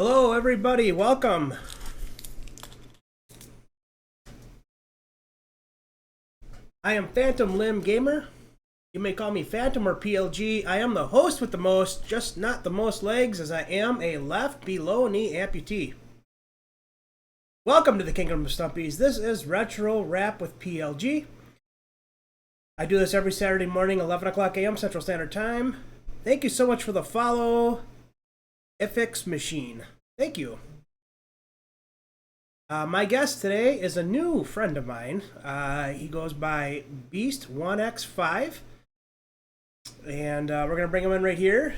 Hello, everybody. Welcome. I am Phantom Limb Gamer. You may call me Phantom or PLG. I am the host with the most, just not the most legs, as I am a left below knee amputee. Welcome to the Kingdom of Stumpies. This is Retro Rap with PLG. I do this every Saturday morning, 11 o'clock a.m. Central Standard Time. Thank you so much for the follow, FX Machine. Thank you. My guest today is a new friend of mine. He goes by Beast1x5. And we're going to bring him in right here.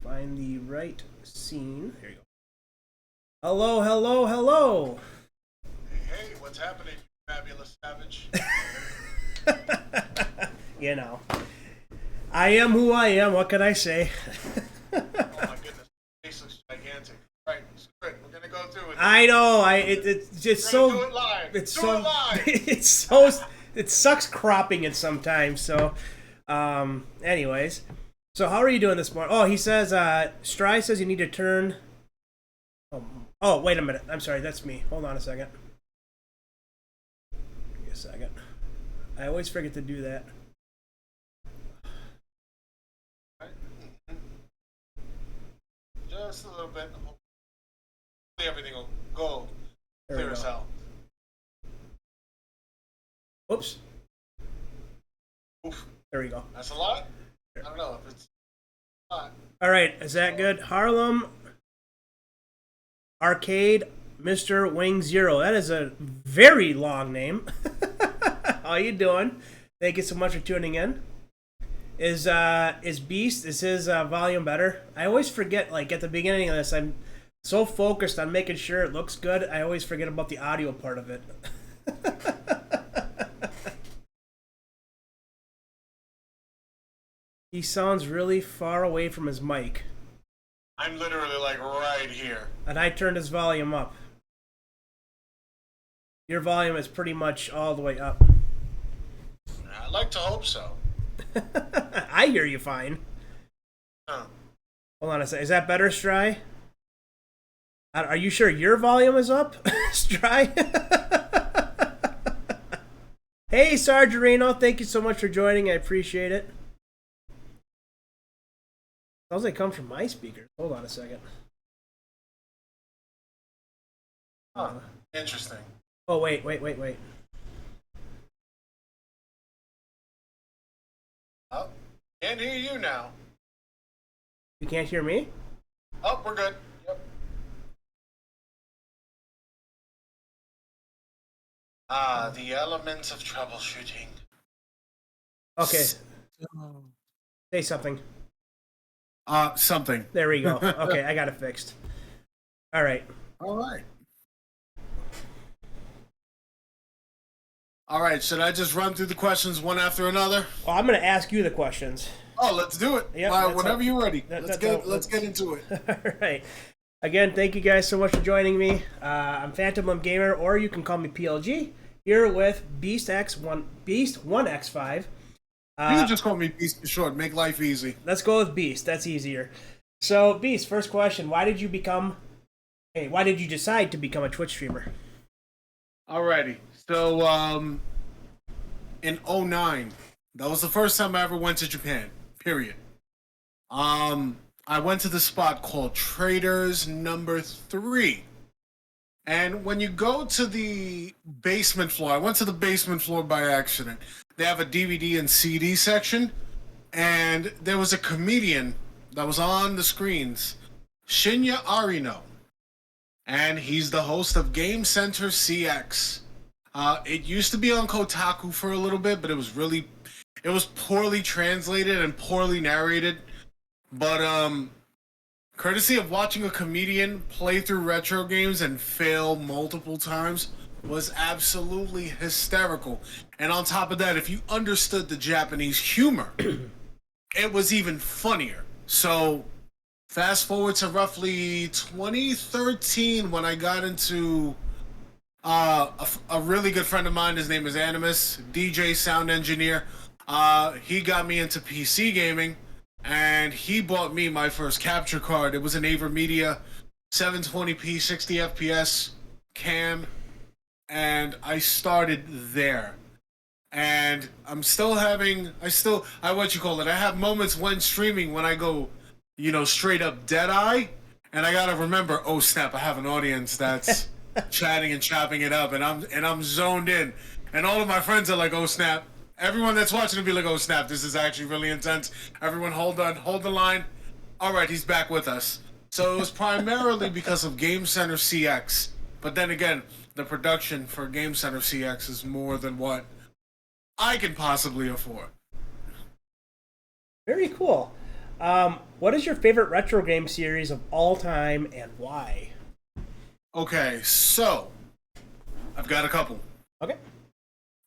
Find the right scene. There you go. Hello, hello, hello. Hey, what's happening, fabulous savage? You know, I am who I am. What can I say? Oh my goodness, face looks gigantic. Right, screw it. We're gonna go through it. I know. It's just so. Do it live. It's do so. it live. It's so. It sucks cropping it sometimes. So, anyways, so how are you doing this morning? Oh, he says. Stry says you need to turn. Oh, wait a minute. I'm sorry. That's me. Hold on a second. Give me a second. I always forget to do that. Just a little bit. Hopefully everything will go There clear we as go. hell. Oops. Oof, There we go. that's a lot? I don't know if it's a lot. All right. Is that good? Harlem Arcade Mr. Wing Zero. That is a very long name. How you doing? Thank you so much for tuning in. Is Beast, is his volume better? I always forget, like, at the beginning of this, I'm so focused on making sure it looks good, I always forget about the audio part of it. He sounds really far away from his mic. I'm literally like right here. And I turned his volume up. Your volume is pretty much all the way up. I'd like to hope so. I hear you fine. Huh. Hold on a second. Is that better, Stry? Are you sure your volume is up, Stry? Hey, Sargerino. Thank you so much for joining. I appreciate it. Sounds like it comes from my speakers. Hold on a second. Huh. Interesting. Oh, wait. Oh, can't hear you now. You can't hear me? Oh, we're good. Yep. The elements of troubleshooting. Okay. Say something. Something. There we go. Okay, I got it fixed. All right. All right. All right. Should I just run through the questions one after another? Well, I'm going to ask you the questions. Oh, let's do it. Yep, Whenever you're ready. Let's Let's get into it. All right. Again, thank you guys so much for joining me. I'm Phantom Limb Gamer, or you can call me PLG. Here with Beast1x5. You can just call me Beast for short. Make life easy. Let's go with Beast. That's easier. So, Beast, first question: why did you decide to become a Twitch streamer? Alrighty. So, in '09, that was the first time I ever went to Japan. Period. I went to the spot called Traders Number 3. And when you go to the basement floor, I went to the basement floor by accident. They have a DVD and CD section, and there was a comedian that was on the screens, Shinya Arino, and he's the host of Game Center CX. It used to be on Kotaku for a little bit, but it was poorly translated and poorly narrated. But courtesy of watching a comedian play through retro games and fail multiple times was absolutely hysterical. And on top of that, if you understood the Japanese humor, it was even funnier. So fast forward to roughly 2013 when I got into a really good friend of mine. His name is Animus, DJ sound engineer. He got me into PC gaming. and he bought me my first capture card. It was an AverMedia 720p 60 FPS cam, and I started there. And I'm still having, what you call it, I have moments when streaming when I go, straight up dead eye, and I gotta remember, oh snap, I have an audience that's chatting and chopping it up, and I'm zoned in, and all of my friends are like, oh snap. Everyone that's watching will be like, oh snap, this is actually really intense. Everyone hold on, hold the line. All right, he's back with us. So it was primarily because of Game Center CX, but then again, the production for Game Center CX is more than what I can possibly afford. Very cool. What is your favorite retro game series of all time and why? Okay, so I've got a couple. Okay.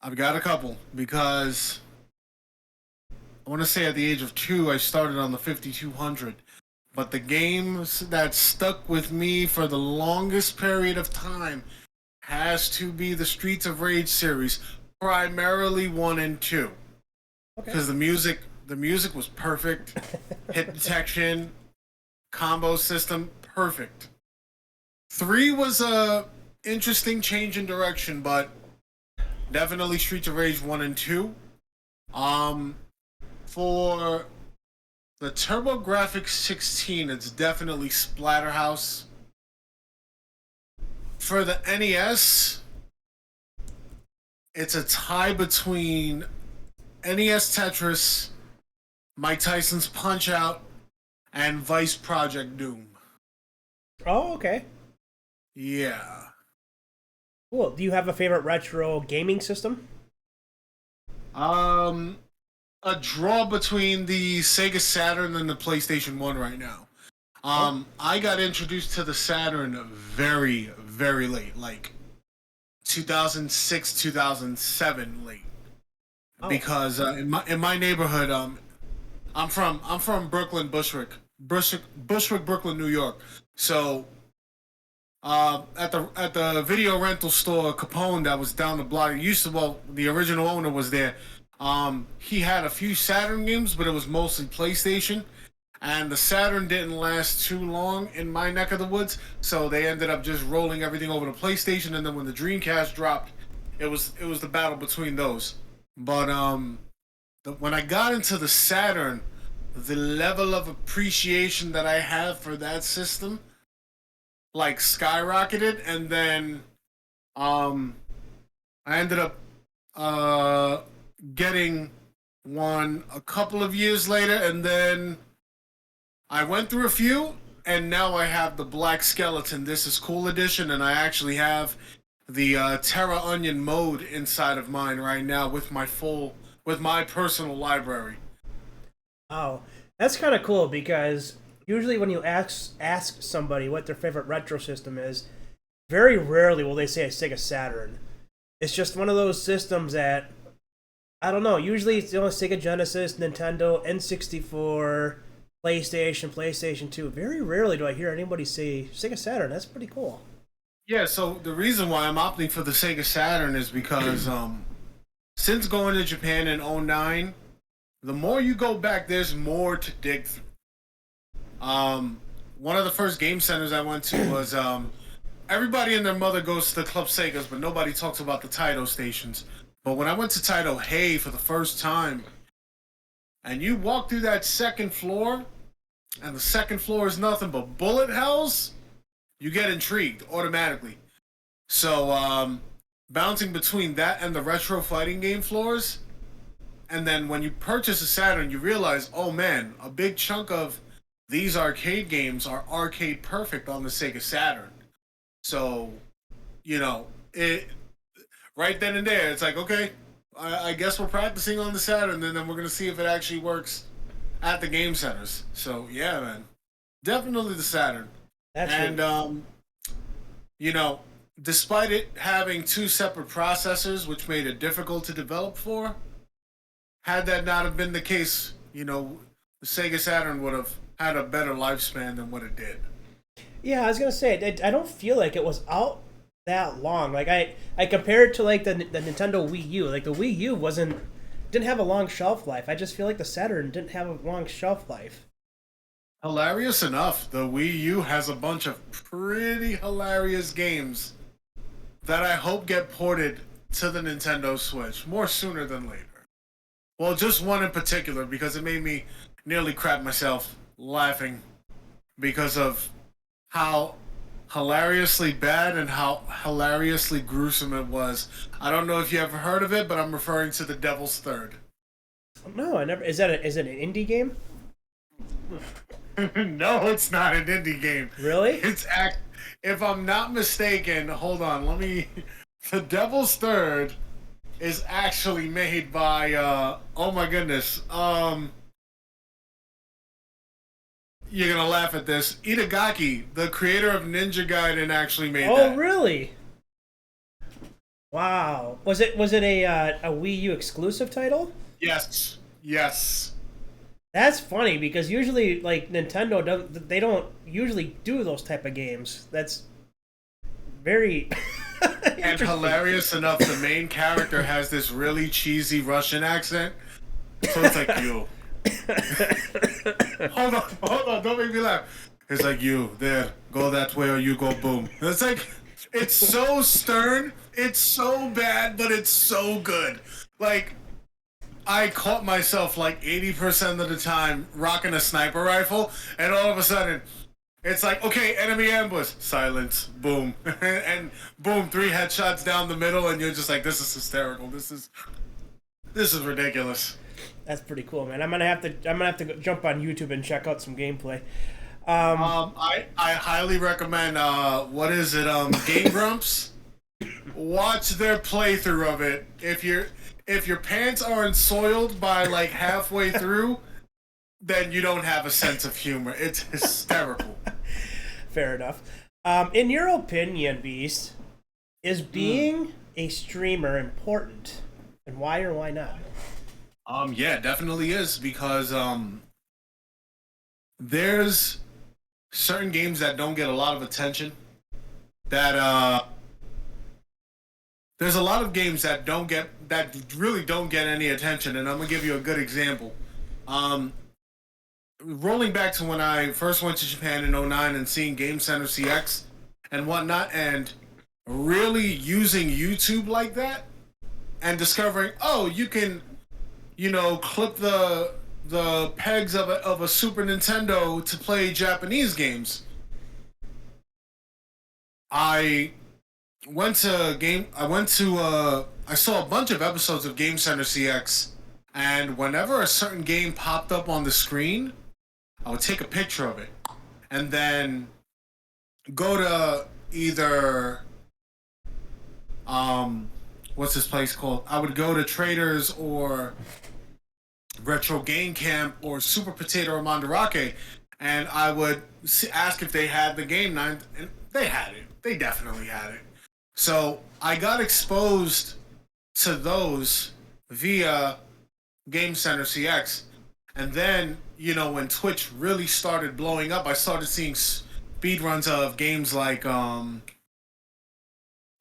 I've got a couple because I want to say at the age of 2, I started on the 5200. But the games that stuck with me for the longest period of time has to be the Streets of Rage series, primarily 1 and 2. Because the music was perfect, hit detection, combo system, perfect. 3 was a interesting change in direction, but definitely Streets of Rage 1 and 2. For the TurboGrafx 16, it's definitely Splatterhouse. For the NES, it's a tie between NES Tetris, Mike Tyson's Punch-Out, and Vice Project Doom. Oh, okay. Yeah. Cool. Do you have a favorite retro gaming system? A draw between the Sega Saturn and the PlayStation 1 right now. I got introduced to the Saturn very, very late, like 2006, 2007 late. Oh. Because in my neighborhood, I'm from Brooklyn, Bushwick, Brooklyn, New York. So at the video rental store Capone that was down the block, the original owner was there. He had a few Saturn games, but it was mostly PlayStation. And the Saturn didn't last too long in my neck of the woods, so they ended up just rolling everything over to PlayStation. And then when the Dreamcast dropped, it was the battle between those. But when I got into the Saturn, the level of appreciation that I have for that system, like, skyrocketed. And then I ended up getting one a couple of years later, and then I went through a few, and now I have the Black Skeleton This Is Cool edition, and I actually have the Terra Onion mode inside of mine right now with my personal library. Oh, that's kind of cool, because usually when you ask somebody what their favorite retro system is, very rarely will they say a Sega Saturn. It's just one of those systems that, I don't know, usually it's Sega Genesis, Nintendo, N64, PlayStation 2. Very rarely do I hear anybody say Sega Saturn. That's pretty cool. Yeah, so the reason why I'm opting for the Sega Saturn is because since going to Japan in 2009, the more you go back, there's more to dig through. One of the first game centers I went to was everybody and their mother goes to the Club Segas, but nobody talks about the Taito stations. But when I went to Taito Hey for the first time, and you walk through that second floor, and the second floor is nothing but bullet hells, you get intrigued automatically. So, bouncing between that and the retro fighting game floors, and then when you purchase a Saturn, you realize, oh man, a big chunk of these arcade games are arcade perfect on the Sega Saturn. So, it right then and there, it's like, okay, I guess we're practicing on the Saturn, and then we're going to see if it actually works at the game centers. So, yeah, man. Definitely the Saturn. That's and, despite it having 2 separate processors, which made it difficult to develop for, had that not have been the case, the Sega Saturn would have had a better lifespan than what it did. Yeah, I was going to say, I don't feel like it was out that long. Like, I compare it to, like, the Nintendo Wii U. Like, the Wii U didn't have a long shelf life. I just feel like the Saturn didn't have a long shelf life. Hilarious enough, the Wii U has a bunch of pretty hilarious games that I hope get ported to the Nintendo Switch more sooner than later. Well, just one in particular because it made me nearly crap myself laughing because of how hilariously bad and how hilariously gruesome it was. I don't know if you ever heard of it, but I'm referring to The Devil's Third. No, I never. Is it an indie game? No, it's not an indie game. Really? If I'm not mistaken, hold on, let me. The Devil's Third is actually made by oh my goodness. You're gonna laugh at this. Itagaki, the creator of Ninja Gaiden, actually made that. Oh, really? Wow. Was it a Wii U exclusive title? Yes. Yes. That's funny because usually like Nintendo don't usually do those type of games. That's very And hilarious enough, the main character has this really cheesy Russian accent. So it's like, you. hold on, don't make me laugh. It's like, you, there, go that way or you go boom. It's like, it's so stern, it's so bad, but it's so good. Like, I caught myself like 80% of the time rocking a sniper rifle, and all of a sudden, it's like, okay, enemy ambush, silence, boom, and boom, 3 headshots down the middle, and you're just like, this is hysterical. This is ridiculous. That's pretty cool, man. I'm gonna have to go jump on YouTube and check out some gameplay. I highly recommend what is it? Game Grumps. Watch their playthrough of it. If your pants aren't soiled by like halfway through, then you don't have a sense of humor. It's hysterical. Fair enough. In your opinion, Beast, is being a streamer important, and why or why not? Yeah, it definitely is because there's certain games that don't get a lot of attention. That there's a lot of games that really don't get any attention, and I'm gonna give you a good example. Rolling back to when I first went to Japan in '09 and seeing Game Center CX and whatnot, and really using YouTube like that, and discovering, oh, you can, clip the pegs of a Super Nintendo to play Japanese games. I saw a bunch of episodes of Game Center CX, and whenever a certain game popped up on the screen, I would take a picture of it, and then go to either what's this place called? I would go to Traders or Retro Game Camp or Super Potato or Mandarake, and I would ask if they had the game, and they had it. They definitely had it. So I got exposed to those via Game Center CX, and then when Twitch really started blowing up, I started seeing speedruns of games like oh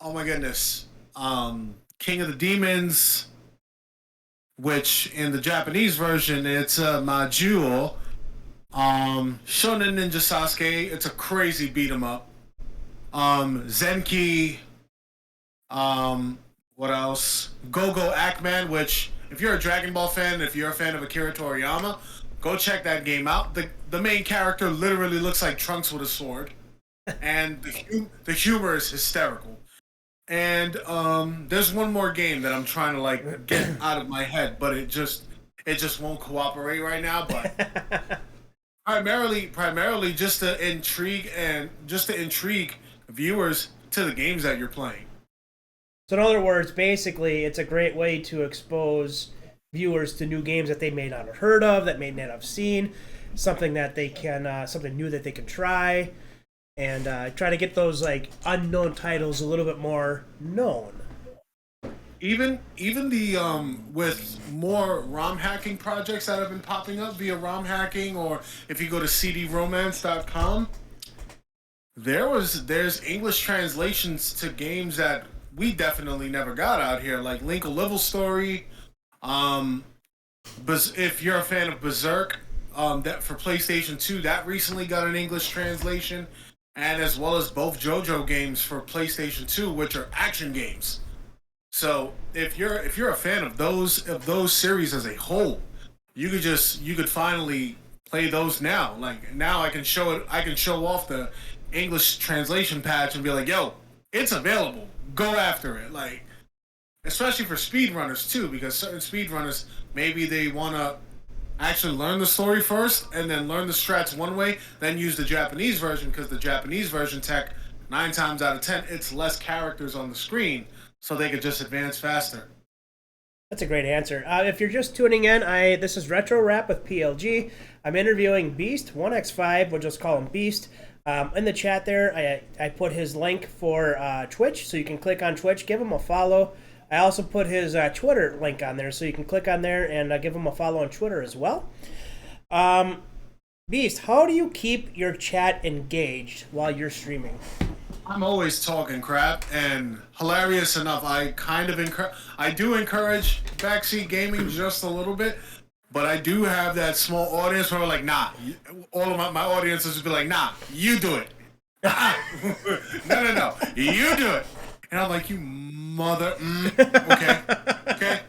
my goodness, King of the Demons, which in the Japanese version it's Majuo. Shonen Ninja Sasuke, it's a crazy beat 'em up. Zenki, what else? Go Ackman, which if you're a Dragon Ball fan, if you're a fan of Akira Toriyama, go check that game out. The main character literally looks like Trunks with a sword, and the humor is hysterical. And there's one more game that I'm trying to like get out of my head, but it just won't cooperate right now. But primarily just to intrigue viewers to the games that you're playing. So in other words, basically, it's a great way to expose viewers to new games that they may not have heard of, that may not have seen, something that they can, something new that they can try, and try to get those like unknown titles a little bit more known. Even the with more ROM hacking projects that have been popping up via ROM hacking, or if you go to cdromance.com, there's English translations to games that we definitely never got out here, like Link a Level Story, But if you're a fan of Berserk, that for PlayStation 2, that recently got an English translation, and as well as both JoJo games for PlayStation 2, which are action games. So if you're a fan of those series as a whole, you could finally play those now. Like now, I can show off the English translation patch and be like, "Yo, it's available. Go after it." Like, especially for speedrunners too, because certain speedrunners maybe they want to actually learn the story first and then learn the strats one way, then use the Japanese version because the Japanese version tech 9 times out of 10 it's less characters on the screen, so they could just advance faster. That's a great answer. If you're just tuning in, this is Retro Rap with PLG. I'm interviewing Beast 1x5. We'll just call him Beast. In the chat there, I put his link for Twitch, so you can click on Twitch, give him a follow. I also put his Twitter link on there, so you can click on there and give him a follow on Twitter as well. Beast, how do you keep your chat engaged while you're streaming? I'm always talking crap, and hilarious enough, I do encourage backseat gaming just a little bit, but I do have that small audience where I'm like, nah, all of my audience is be like, nah, you do it. No, you do it. And I'm like, you mother, okay,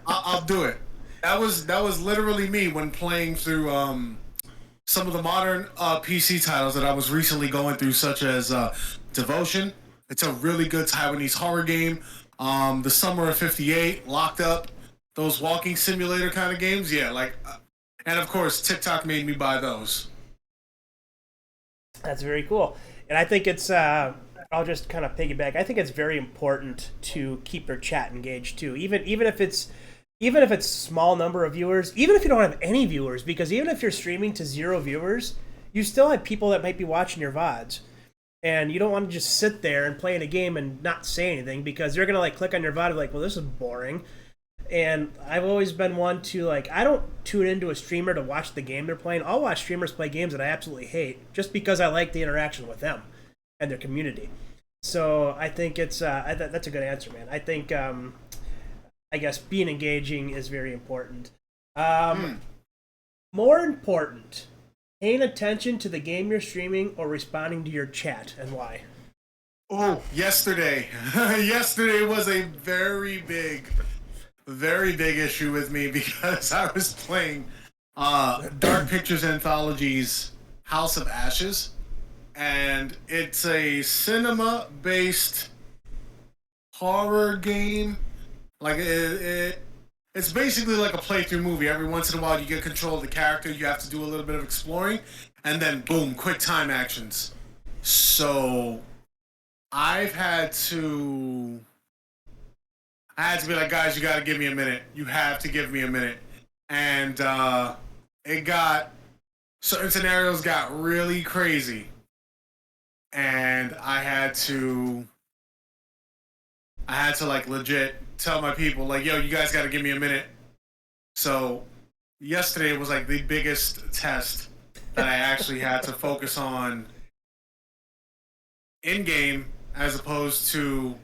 I'll do it. That was literally me when playing through some of the modern PC titles that I was recently going through, such as Devotion. It's a really good Taiwanese horror game. The Summer of '58, Locked Up, those walking simulator kind of games. Yeah, and of course TikTok made me buy those. That's very cool, and I think it's. I'll just kind of piggyback. I think it's very important to keep your chat engaged too, even if it's small number of viewers, even if you don't have any viewers, because even if you're streaming to 0 viewers, you still have people that might be watching your VODs. And you don't want to just sit there and play in a game and not say anything, because they're going to click on your VOD and be like, well, this is boring. And I've always been one to I don't tune into a streamer to watch the game they're playing. I'll watch streamers play games that I absolutely hate just because I like the interaction with them and their community. So I think it's that's a good answer, man. I think I guess being engaging is very important. More important, paying attention to the game you're streaming or responding to your chat, and why? Oh, yesterday. Yesterday was a very big issue with me because I was playing Dark Pictures Anthology's House of Ashes, and it's a cinema-based horror game. It's basically like a playthrough movie. Every once in a while, you get control of the character. You have to do a little bit of exploring, and then boom, quick time actions. So I've had to be like, guys, you got to give me a minute. You have to give me a minute. And certain scenarios got really crazy, and I had to legit tell my people, yo, you guys got to give me a minute. So yesterday was the biggest test that I actually had to focus on in game as opposed to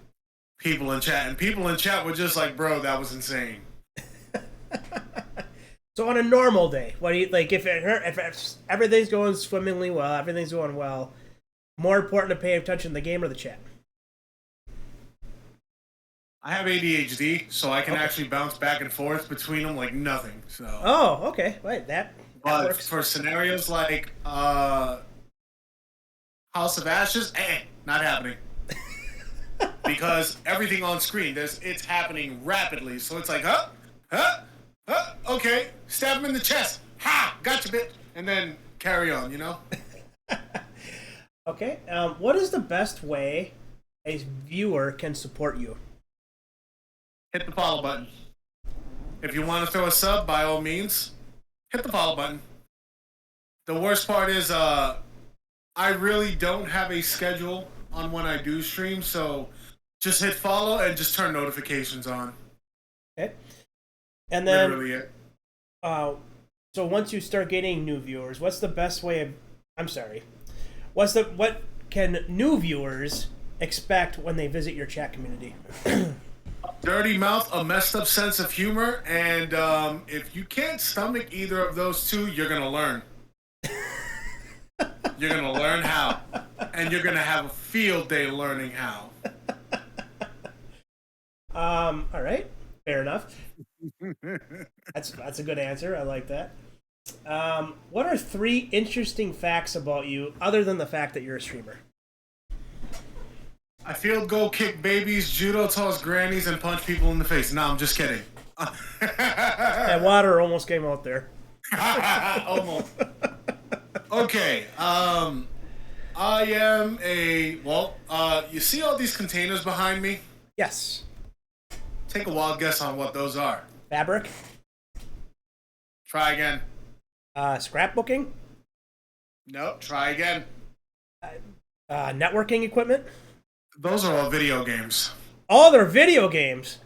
people in chat. And people in chat were just like, bro, that was insane. So on a normal day, what do you if everything's going swimmingly well, everything's going well, more important to pay attention to the game or the chat? I have ADHD, so I can actually bounce back and forth between them like nothing. So. Oh, okay. Right, that works. For scenarios like House of Ashes, not happening. Because everything on screen, it's happening rapidly. So it's like, okay, stab him in the chest. Ha, gotcha, bitch. And then carry on, Okay. What is the best way a viewer can support you? Hit the follow button. If you want to throw a sub, by all means, hit the follow button. The worst part is I really don't have a schedule on when I do stream, so just hit follow and just turn notifications on. Okay. And then, literally it. So once you start getting new viewers, what's the best way of... What can new viewers expect when they visit your chat community? dirty mouth, a messed up sense of humor, and if you can't stomach either of those two, you're gonna learn. You're gonna learn how, and you're gonna have a field day learning how. All right, fair enough. That's a good answer. I like that. What are 3 interesting facts about you, other than the fact that you're a streamer? I field goal, kick babies, judo, toss grannies, and punch people in the face. No, I'm just kidding. That water almost came out there. Almost. Okay. I am you see all these containers behind me? Yes. Take a wild guess on what those are. Fabric. Try again. Scrapbooking. Nope. Try again. Networking equipment. Those are all video games. Oh, they're video games.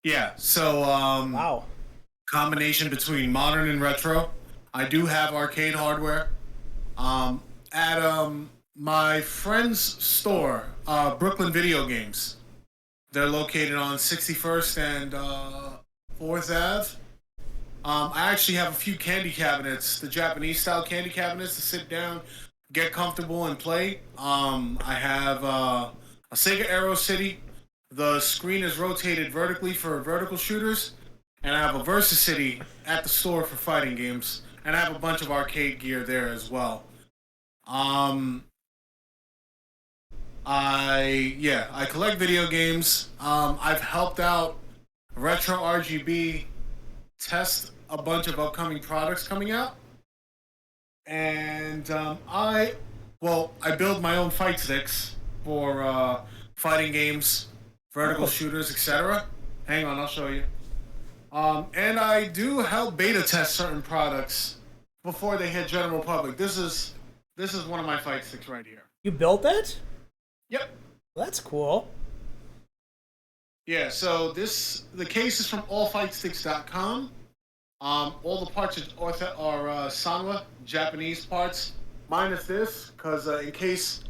Yeah. So, Wow. combination between modern and retro. I do have arcade hardware. At my friend's store, Brooklyn Video Games. They're located on 61st and 4th Ave. I actually have a few candy cabinets, the Japanese style candy cabinets to sit down, get comfortable and play. I have a Sega Aero City. The screen is rotated vertically for vertical shooters. And I have a Versa City at the store for fighting games. And I have a bunch of arcade gear there as well. I collect video games. I've helped out Retro RGB test a bunch of upcoming products coming out. And I build my own fight sticks for fighting games, vertical shooters, etc. Hang on, I'll show you. And I do help beta test certain products before they hit general public. This is one of my fight sticks right here. You built that? Yep. That's cool. Yeah, so the case is from allfightsticks.com. All the parts are Sanwa, Japanese parts, minus this, because in case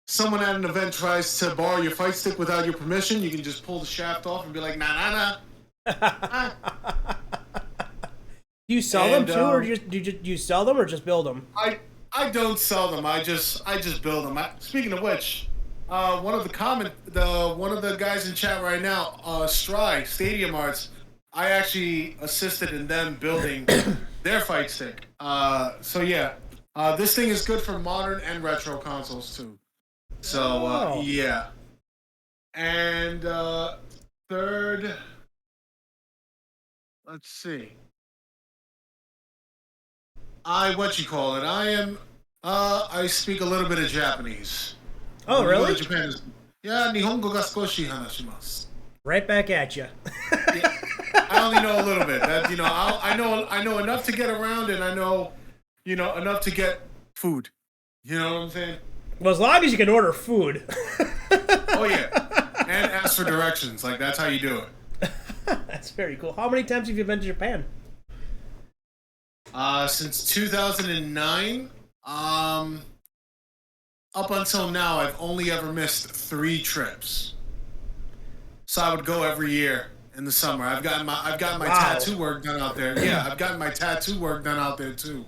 someone at an event tries to borrow your fight stick without your permission, you can just pull the shaft off and be like, nah. Do you sell them too, or do you sell them or just build them? I don't sell them. I just build them. Speaking of which, one of the guys in chat right now, Stry Stadium Arts, I actually assisted in them building their fight stick. So yeah, this thing is good for modern and retro consoles too. So yeah, and third, let's see. I speak a little bit of Japanese. Oh, really? Japan is, yeah, Nihongo ga skoshi hanashimasu. Right back at you. Yeah, I only know a little bit. That, I know enough to get around, and I know, enough to get food. You know what I'm saying? Well, as long as you can order food. Oh yeah, and ask for directions. Like that's how you do it. That's very cool. How many times have you been to Japan? Since 2009, up until now, I've only ever missed 3 trips. So I would go every year in the summer. I've gotten my tattoo work done out there. Yeah, I've gotten my tattoo work done out there too.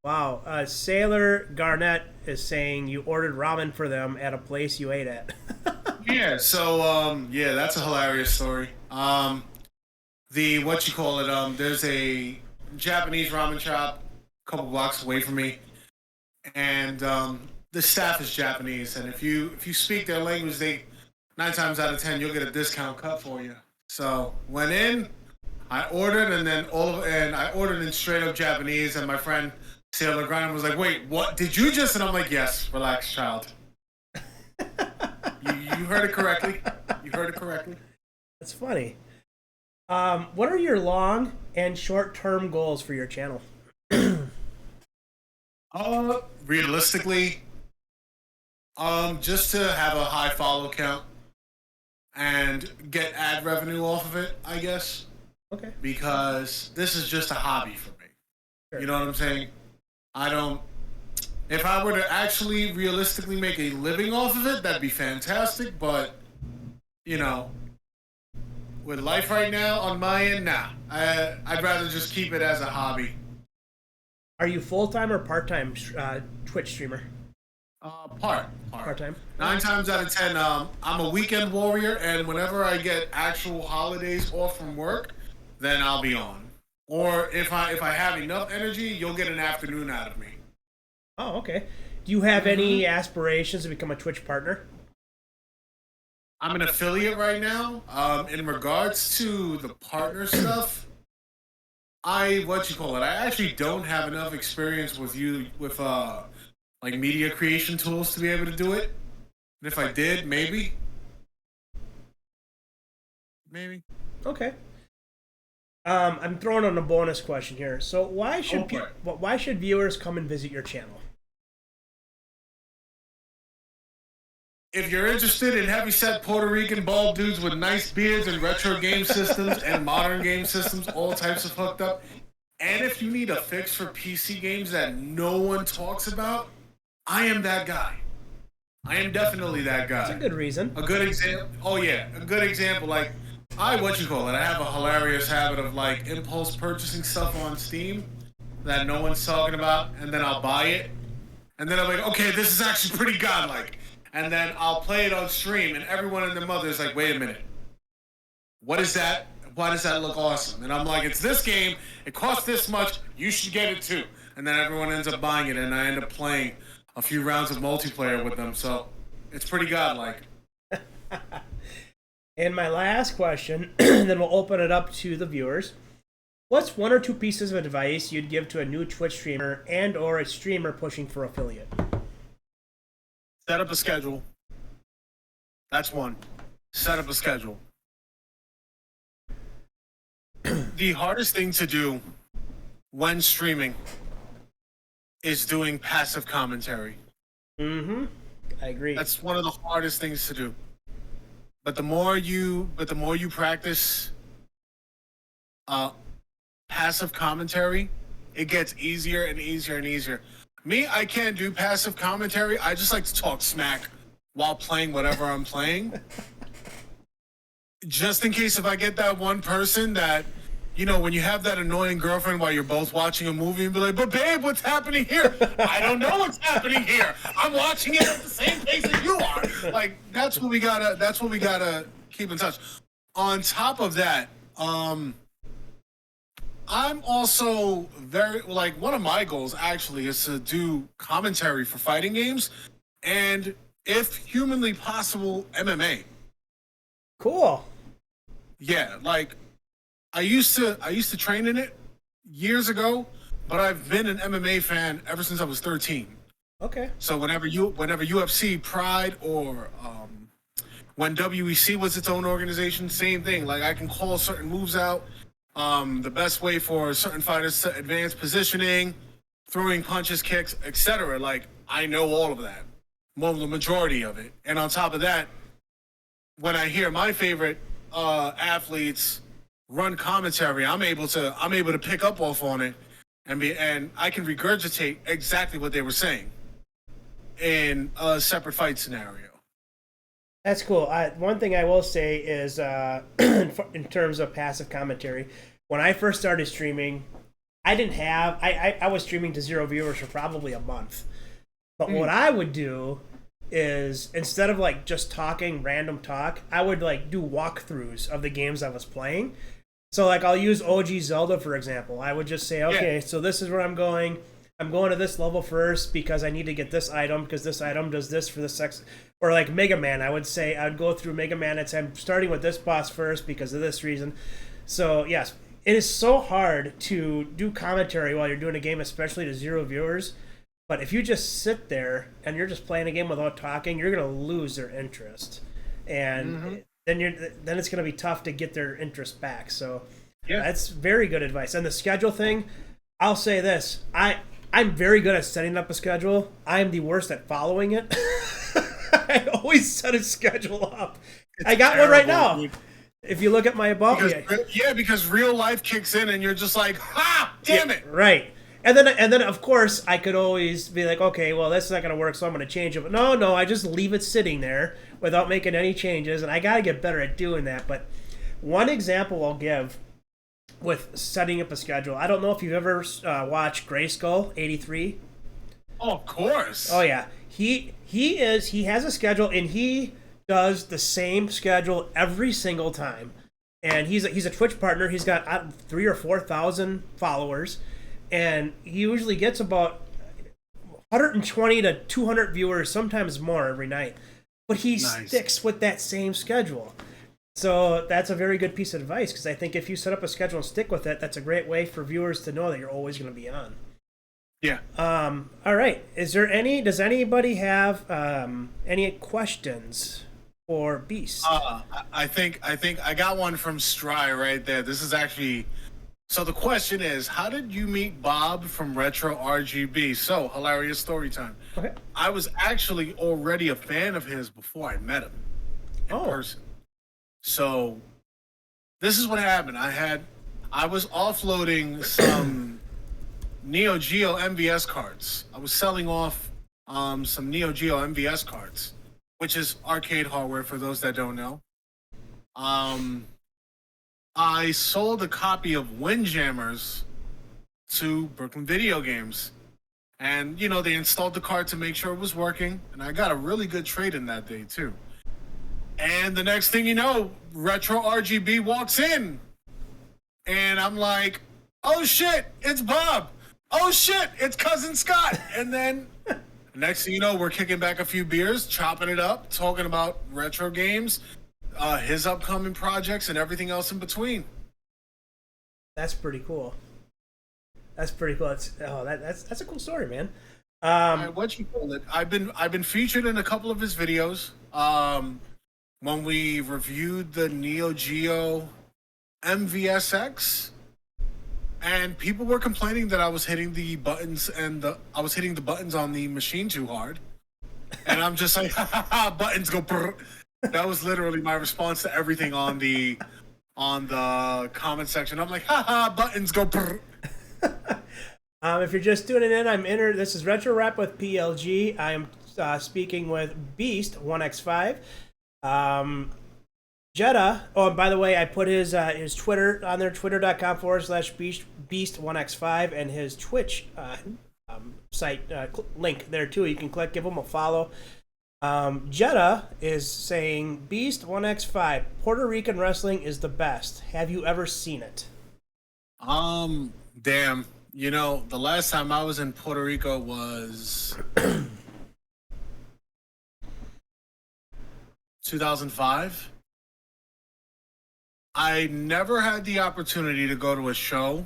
Wow. Sailor Garnett is saying you ordered ramen for them at a place you ate at. Yeah. So that's a hilarious story. There's a Japanese ramen shop a couple blocks away from me, and the staff is Japanese, and if you speak their language, 9 times out of 10 you'll get a discount cut for you. So went in, I ordered, and I ordered in straight up Japanese, and my friend Sailor Grind was like, "Wait, what did you just?" And I'm like, "Yes, relax, child. You heard it correctly. You heard it correctly." That's funny. What are your long and short-term goals for your channel? Realistically, just to have a high follow count and get ad revenue off of it, I guess. Okay. Because this is just a hobby for me. Sure. You know what I'm saying? If I were to actually realistically make a living off of it, that'd be fantastic, but you know, with life right now on my end, nah. I'd rather just keep it as a hobby. Are you full-time or part-time Twitch streamer? Part. Part-time. 9 times out of 10, I'm a weekend warrior, and whenever I get actual holidays off from work, then I'll be on. Or if I have enough energy, you'll get an afternoon out of me. Oh, okay. Do you have any aspirations to become a Twitch partner? I'm an affiliate right now. In regards to the partner stuff, I actually don't have enough experience with like media creation tools to be able to do it. And if I did, maybe. Okay. I'm throwing on a bonus question here. So why should viewers come and visit your channel? If you're interested in heavy-set Puerto Rican bald dudes with nice beards and retro game systems and modern game systems, all types of fucked up, and if you need a fix for PC games that no one talks about, I am that guy. I am definitely that guy. That's a good reason. A good example. Oh yeah, a good example. Like I have a hilarious habit of like impulse purchasing stuff on Steam that no one's talking about, and then I'll buy it, and then I'm like, okay, this is actually pretty godlike. And then I'll play it on stream, and everyone and their mother is like, wait a minute. What is that? Why does that look awesome? And I'm like, it's this game. It costs this much. You should get it too. And then everyone ends up buying it, and I end up playing a few rounds of multiplayer with them. So it's pretty godlike. And my last question, then we'll open it up to the viewers. What's one or two pieces of advice you'd give to a new Twitch streamer and or a streamer pushing for affiliate? Set up a schedule. That's one. Set up a schedule. The hardest thing to do when streaming is doing passive commentary. Mm-hmm. I agree. That's one of the hardest things to do. But the more you practice passive commentary, it gets easier and easier and easier. Me, I can't do passive commentary. I just like to talk smack while playing whatever I'm playing. Just in case if I get that one person that, you know, when you have that annoying girlfriend while you're both watching a movie and be like, but babe, what's happening here? I don't know what's happening here. I'm watching it at the same pace as you are. Like, that's what we gotta keep in touch. On top of that, I'm also one of my goals actually is to do commentary for fighting games and, if humanly possible, MMA. Cool. Yeah, like I used to train in it years ago, but I've been an MMA fan ever since I was 13. Okay. So whenever UFC, Pride, or when WEC was its own organization, same thing. Like I can call certain moves out. The best way for certain fighters to advance positioning, throwing punches, kicks, etc. Like, I know all of that. Well, the majority of it. And on top of that, when I hear my favorite athletes run commentary, I'm able to pick up off on it and I can regurgitate exactly what they were saying in a separate fight scenario. That's cool. One thing I will say is, in terms of passive commentary, when I first started streaming, I was streaming to 0 viewers for probably a month. But what I would do is, instead of like just talking random talk, I would like do walkthroughs of the games I was playing. So like I'll use OG Zelda for example. I would just say, okay, so this is where I'm going. I'm going to this level first because I need to get this item because this item does this for the sex. Or like Mega Man, I would say I'd go through Mega Man and say I'm starting with this boss first because of this reason. So yes, it is so hard to do commentary while you're doing a game, especially to 0 viewers. But if you just sit there and you're just playing a game without talking, you're gonna lose their interest, and then it's gonna be tough to get their interest back. So that's very good advice. And the schedule thing, I'll say this: I'm very good at setting up a schedule. I'm the worst at following it. I always set a schedule up. I got one right now. Dude. If you look at my about me, because real life kicks in and you're just like, ha, damn it. Right. And then of course I could always be like, okay, well that's not gonna work, so I'm gonna change it. But no, I just leave it sitting there without making any changes, and I gotta get better at doing that. But one example I'll give with setting up a schedule. I don't know if you've ever watched Grayskull '83. Oh, of course. Oh yeah, he has a schedule, and he does the same schedule every single time. And he's a Twitch partner. He's got 3,000 or 4,000 followers, and he usually gets about 120 to 200 viewers, sometimes more every night. But he sticks with that same schedule. So that's a very good piece of advice, because I think if you set up a schedule and stick with it, that's a great way for viewers to know that you're always going to be on. Yeah. All right. Does anybody have any questions for Beast? I think I got one from Stry right there. This is actually, so the question is, how did you meet Bob from Retro RGB? So, hilarious story time. Okay. I was actually already a fan of his before I met him in person. So, this is what happened. I was offloading some Neo Geo MVS cards. I was selling off some Neo Geo MVS cards, which is arcade hardware for those that don't know. I sold a copy of Windjammers to Brooklyn Video Games. And, they installed the card to make sure it was working. And I got a really good trade in that day, too. And the next thing you know, Retro RGB walks in. And I'm like, oh shit, it's Bob. Oh shit, it's Cousin Scott. And then next thing you know, we're kicking back a few beers, chopping it up, talking about retro games, his upcoming projects, and everything else in between. That's pretty cool. That's pretty cool. That's a cool story, man. What you call it? I've been featured in a couple of his videos. When we reviewed the Neo Geo MVSX, and people were complaining that I was hitting the buttons I was hitting the buttons on the machine too hard, and I'm just like, buttons go brr. That was literally my response to everything on the comment section. I'm like, buttons go brr. If you're just tuning in, this is Retro Rap with PLG. I am speaking with Beast 1x5. Jeddah. Oh, and by the way, I put his Twitter on there, twitter.com/beast1x5, and his Twitch site link there too. You can click, give him a follow. Jeddah is saying, Beast 1x5, Puerto Rican wrestling is the best. Have you ever seen it? Damn. The last time I was in Puerto Rico was 2005. I never had the opportunity to go to a show,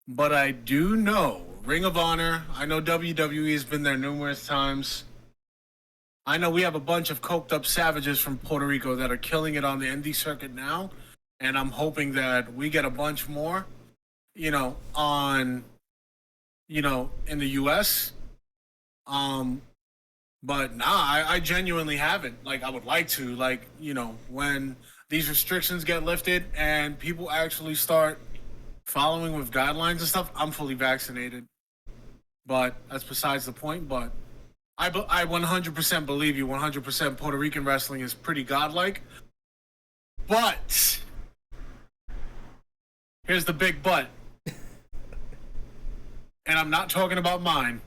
but I do know Ring of Honor. I know WWE has been there numerous times. I know we have a bunch of coked up savages from Puerto Rico that are killing it on the indie circuit now, and I'm hoping that we get a bunch more, in the US. But I genuinely haven't. Like, I would like to, when these restrictions get lifted and people actually start following with guidelines and stuff, I'm fully vaccinated. But that's besides the point. But I 100% believe you. 100% Puerto Rican wrestling is pretty godlike. But here's the big but. And I'm not talking about mine.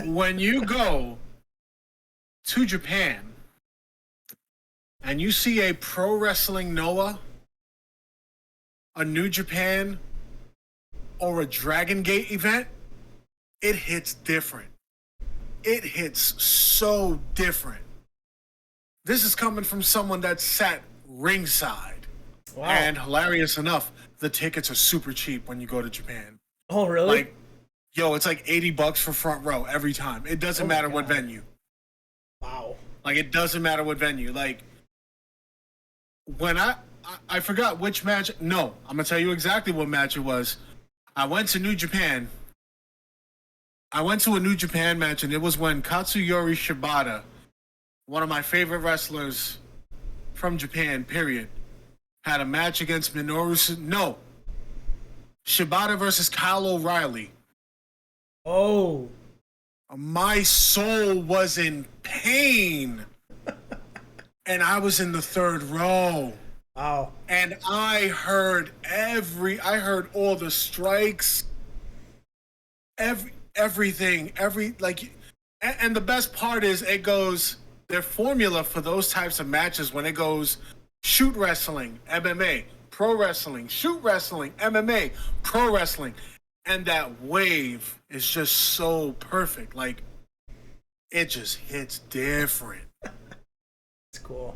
When you go to Japan and you see a Pro Wrestling Noah, a New Japan, or a Dragon Gate event, it hits different. It hits so different. This is coming from someone that sat ringside. Wow. And hilarious enough, the tickets are super cheap when you go to Japan. Oh, really? It's like $80 for front row every time. It doesn't matter what venue. Wow. It doesn't matter what venue. When I forgot which match. No, I'm going to tell you exactly what match it was. I went to New Japan. I went to a New Japan match, and it was when Katsuyori Shibata, one of my favorite wrestlers from Japan, period, had a match against Minoru. No. Shibata versus Kyle O'Reilly. Oh, My soul was in pain. And I was in the third row. wow. And I heard all the strikes, everything, and the best part is it goes, their formula for those types of matches when it goes shoot wrestling, MMA, pro wrestling, shoot wrestling, MMA, pro wrestling, and that wave is just so perfect. Like, it just hits different. It's cool.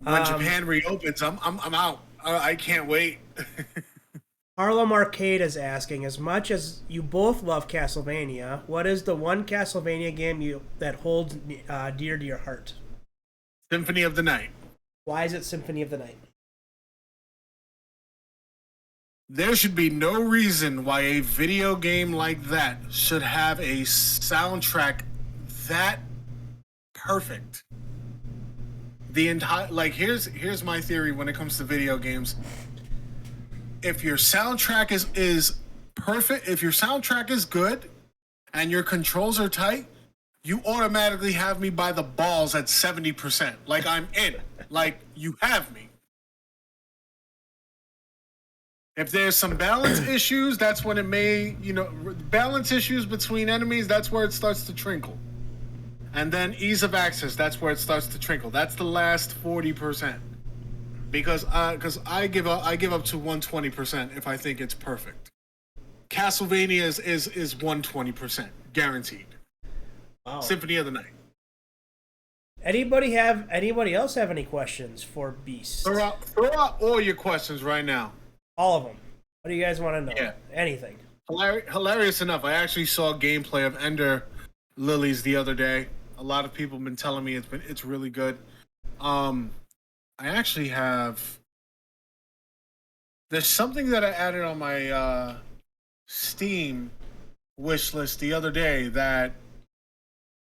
When Japan reopens, I'm out. I can't wait. Harlem Arcade is asking, as much as you both love Castlevania, what is the one Castlevania game that holds dear to your heart? Symphony of the Night. Why is it Symphony of the Night? There should be no reason why a video game like that should have a soundtrack that perfect. The entire, like, here's my theory when it comes to video games. If your soundtrack is perfect, if your soundtrack is good and your controls are tight, you automatically have me by the balls at 70%. Like, I'm in. Like, you have me. If there's some balance issues, that's when it may, balance issues between enemies, that's where it starts to trickle. And then ease of access, that's where it starts to trickle. That's the last 40%. Because I give up to 120% if I think it's perfect. Castlevania is 120% guaranteed. Wow. Symphony of the Night. Anybody else have any questions for Beast? Throw out all your questions right now. All of them. What do you guys want to know? Yeah. Anything. Hilarious enough, I actually saw gameplay of Ender Lilies the other day. A lot of people have been telling me it's really good. I actually have. There's something that I added on my Steam wish list the other day that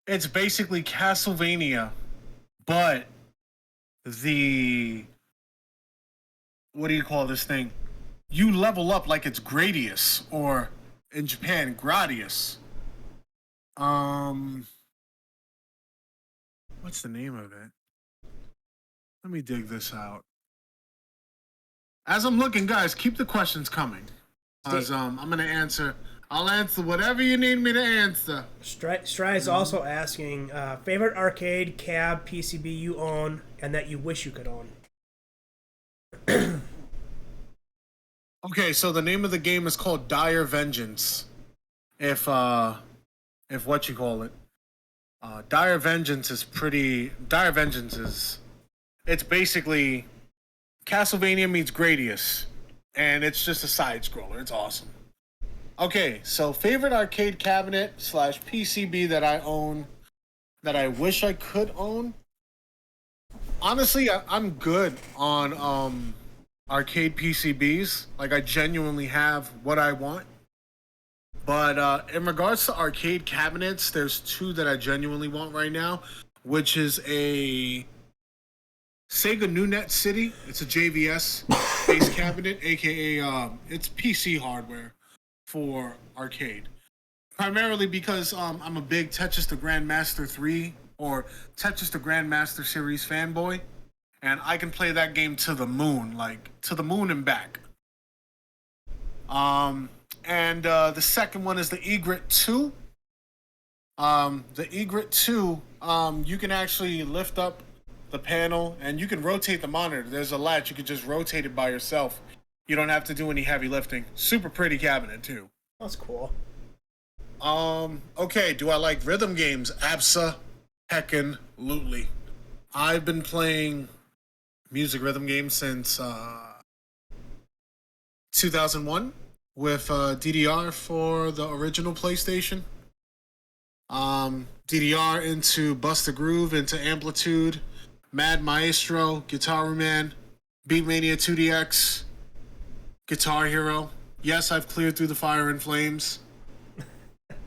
it's basically Castlevania, but what do you call this thing? You level up like it's Gradius, or in Japan, Gradius. What's the name of it? Let me dig this out. As I'm looking, guys, keep the questions coming. Because I'm gonna answer. I'll answer whatever you need me to answer. Stry is also asking, favorite arcade cab PCB you own and that you wish you could own. Okay, so the name of the game is called Dire Vengeance. If what you call it. Dire Vengeance is it's basically Castlevania meets Gradius, and it's just a side scroller. It's awesome. Okay, so favorite arcade cabinet / PCB that I own, that I wish I could own. Honestly, I'm good on arcade PCBs. Like, I genuinely have what I want. But in regards to arcade cabinets, there's two that I genuinely want right now, which is a Sega NewNet City. It's a JVS base cabinet, aka it's PC hardware for arcade. Primarily because I'm a big Tetris the Grandmaster 3 or Tetris the Grandmaster series fanboy, and I can play that game to the moon, like to the moon and back. And the second one is the Egret 2. The Egret 2, you can actually lift up the panel and you can rotate the monitor. There's a latch, you can just rotate it by yourself. You don't have to do any heavy lifting. Super pretty cabinet too. That's cool. Okay, do I like rhythm games? Abso-heckin-lutely. I've been playing music rhythm games since 2001 with DDR for the original PlayStation. DDR into Busta Groove, into Amplitude, Mad Maestro, Guitar Man, Beatmania 2DX, Guitar Hero. Yes, I've cleared through the Fire and Flames.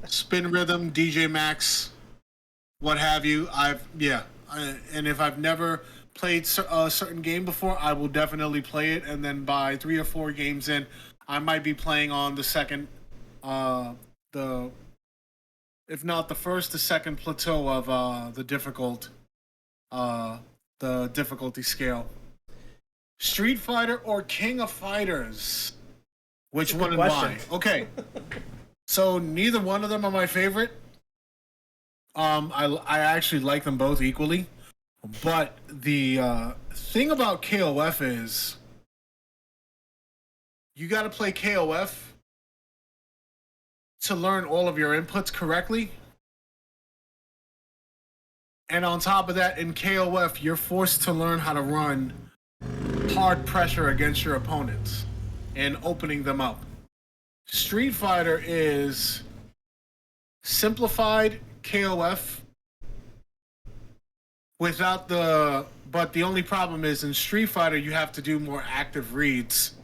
Spin Rhythm, DJ Max, what have you. And if I've never played a certain game before, I will definitely play it, and then by 3 or 4 games in, I might be playing on the second, the if not the first, the second plateau of the difficulty scale. Street Fighter or King of Fighters? Which one and why? Okay, so neither one of them are my favorite. I actually like them both equally, but the thing about KOF is you got to play KOF to learn all of your inputs correctly. And on top of that, in KOF, you're forced to learn how to run hard pressure against your opponents and opening them up. Street Fighter is simplified KOF without the... But the only problem is in Street Fighter, you have to do more active reads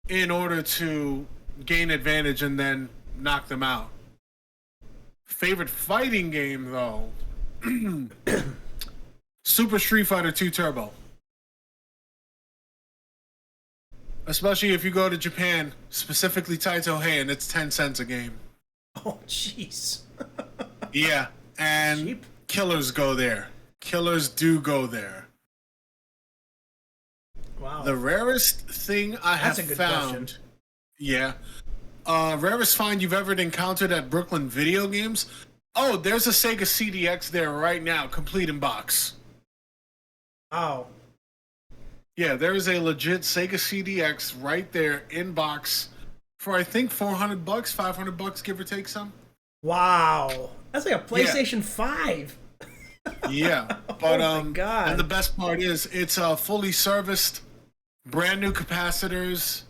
in order to gain advantage and then knock them out. Favorite fighting game, though? Super Street Fighter 2 Turbo. Especially if you go to Japan, specifically Taito-Hei, and it's 10 cents a game. Oh, jeez. Yeah, and Cheap. killers go there. Killers do go there. Wow. The rarest thing I have That's a good found... question. Yeah. Rarest find you've ever encountered at Brooklyn Video Games? Oh, there's a Sega CDX there right now, complete in box. Oh. Yeah, there is a legit Sega CDX right there in box for I think $400, $500, give or take some. Wow. That's like a PlayStation 5. Yeah, but Oh my God. and the best part is it's fully serviced, brand new capacitors.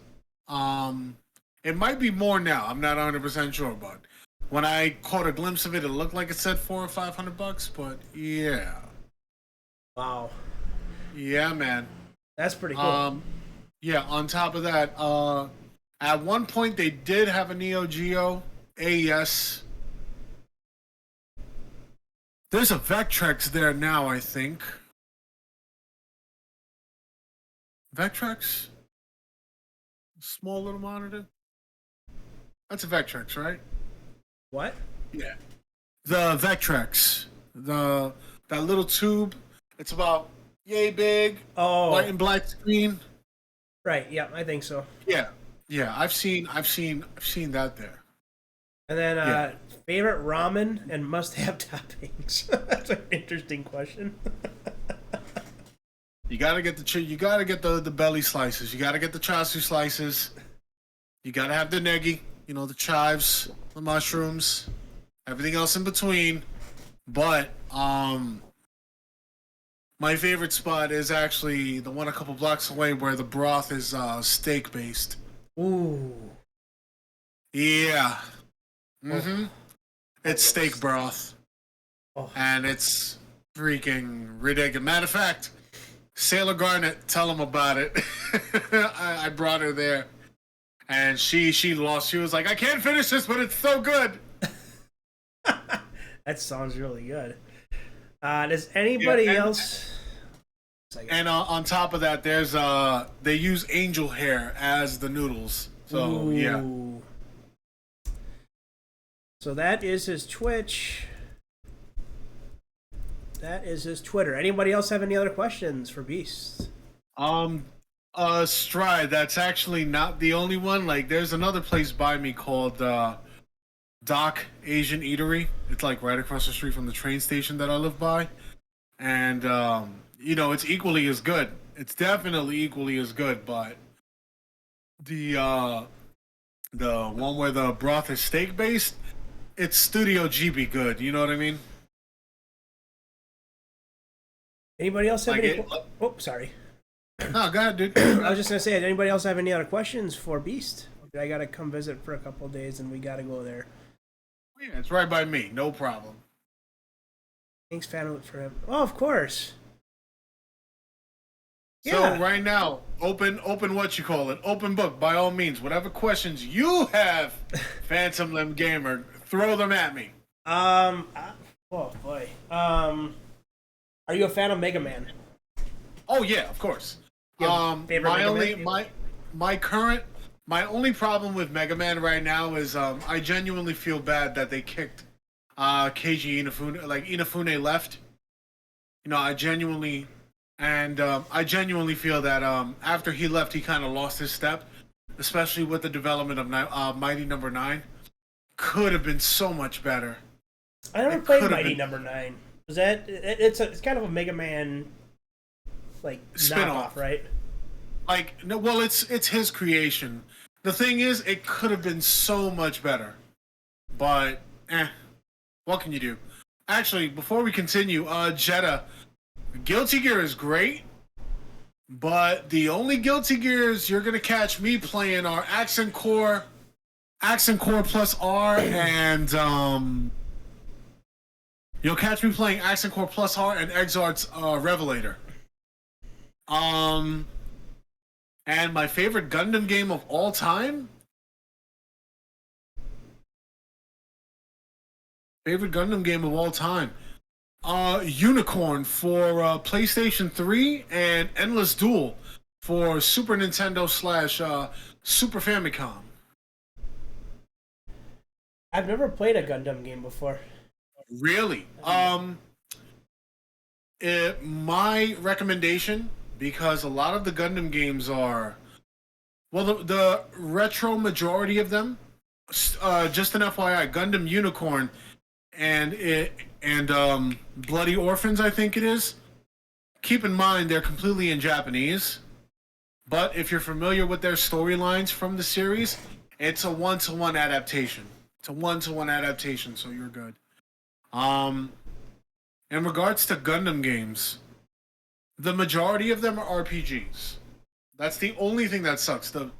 It might be more now. I'm not 100% sure, but when I caught a glimpse of it, it looked like it said $400 or $500. But yeah, Wow. yeah, man. That's pretty cool. Yeah. On top of that, at one point they did have a Neo Geo AES. There's a Vectrex there now, I think. Vectrex? Small little monitor? That's a Vectrex, right? What? Yeah. The Vectrex. That little tube. It's about yay big. Oh. White and black screen. Right. Yeah, I think so. Yeah. Yeah, I've seen that there. And then, Yeah. favorite ramen and must-have toppings. That's an interesting question. You gotta get the belly slices. You gotta get the chasu slices. You gotta have the negi, the chives, the mushrooms, everything else in between. But my favorite spot is actually the one a couple blocks away where the broth is steak based. Ooh. Yeah. Mm-hmm. Oh. It's steak broth. Oh. And it's freaking ridiculous. Matter of fact, Sailor Garnet, tell him about it. I brought her there. And she lost. She was like, I can't finish this, but it's so good. That sounds really good. Does anybody else... And on top of that, there's they use angel hair as the noodles. So, Ooh. yeah. So that is his Twitch. That is his Twitter. Anybody else have any other questions for Beast? Stride, that's actually not the only one. Like, there's another place by me called Doc Asian Eatery. It's like right across the street from the train station that I live by. And, it's equally as good. It's definitely equally as good, but the one where the broth is steak based, it's Studio GB good. You know what I mean? Anybody else have Like any... it- Oh, sorry. No, go ahead, dude. I was just going to say, did anybody else have any other questions for Beast? I got to come visit for a couple of days, and we got to go there. Yeah, it's right by me. No problem. Thanks, fan for him. Oh, of course. So Yeah. right now, open what you call it, open book. By all means, whatever questions you have, Phantom Limb Gamer, throw them at me. Oh boy. Are you a fan of Mega Man? Oh yeah, of course. You have a favorite My Mega only Man? my current My only problem with Mega Man right now is I genuinely feel bad that they kicked Keiji Inafune. Like Inafune left. You know, I genuinely feel that after he left, he kind of lost his step, especially with the development of Mighty Number 9. Could have been so much better. I never played Mighty Number 9. Was that it's kind of a Mega Man like spin-off, right? Like no, well, it's his creation. The thing is, it could have been so much better, but what can you do? Actually, before we continue, Jetta, Guilty Gear is great, but the only Guilty Gears you're gonna catch me playing are Accent Core plus R, and you'll catch me playing Accent Core plus R and Exart's Revelator. And my favorite Gundam game of all time? Unicorn for PlayStation 3 and Endless Duel for Super Nintendo / Super Famicom. I've never played a Gundam game before. Really? My recommendation, because a lot of the Gundam games are, well, the retro majority of them, just an FYI, Gundam Unicorn and Bloody Orphans, I think it is. Keep in mind, they're completely in Japanese, but if you're familiar with their storylines from the series, it's a one-to-one adaptation. So you're good. In regards to Gundam games, the majority of them are RPGs. That's the only thing that sucks. The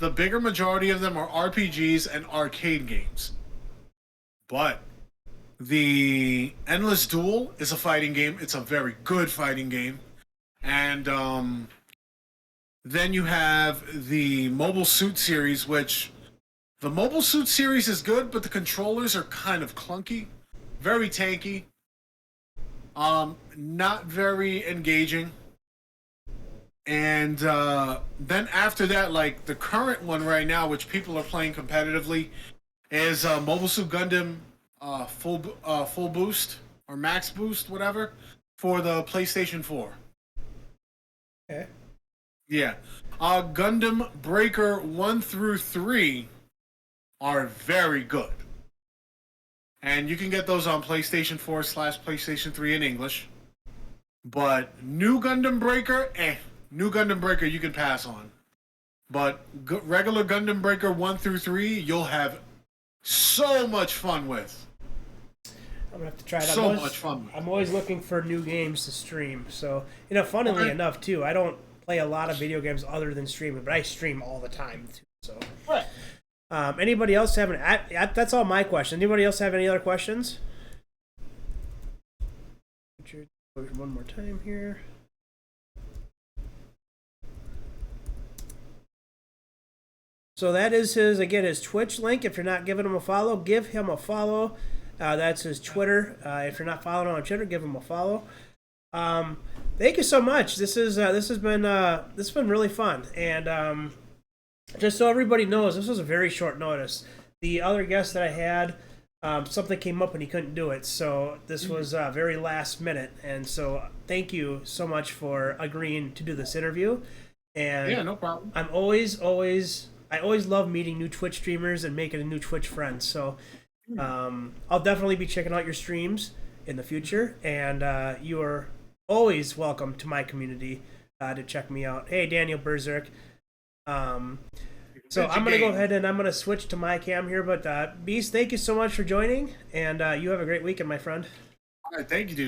bigger majority of them are RPGs and arcade games. But the Endless Duel is a fighting game. It's a very good fighting game. And then you have the Mobile Suit series, which the Mobile Suit series is good, but the controllers are kind of clunky, very tanky, not very engaging. And then after that, like the current one right now, which people are playing competitively, is Mobile Suit Gundam full boost or max boost, whatever, for the PlayStation 4. Okay. Yeah. Gundam Breaker 1 through 3 are very good. And you can get those on PlayStation 4 / PlayStation 3 in English. But New Gundam Breaker, New Gundam Breaker you can pass on. But regular Gundam Breaker 1 through 3, you'll have so much fun with. I'm gonna have to try it. Much fun. I'm always looking for new games to stream. So, funnily enough, too, I don't play a lot of video games other than streaming, but I stream all the time, too. So, right. Anybody else have that's all my questions. Anybody else have any other questions? One more time here. So that is his Twitch link. If you're not giving him a follow, give him a follow. That's his Twitter. If you're not following him on Twitter, give him a follow. Thank you so much. This has been really fun. And just so everybody knows, this was a very short notice. The other guest that I had, something came up and he couldn't do it. So this was very last minute. And so thank you so much for agreeing to do this interview. And yeah, no problem. I always love meeting new Twitch streamers and making a new Twitch friend. So I'll definitely be checking out your streams in the future. And you are always welcome to my community to check me out. Hey, Daniel Berserk. So I'm going to go ahead and I'm going to switch to my cam here. But Beast, thank you so much for joining. And you have a great weekend, my friend. All right, thank you, dude.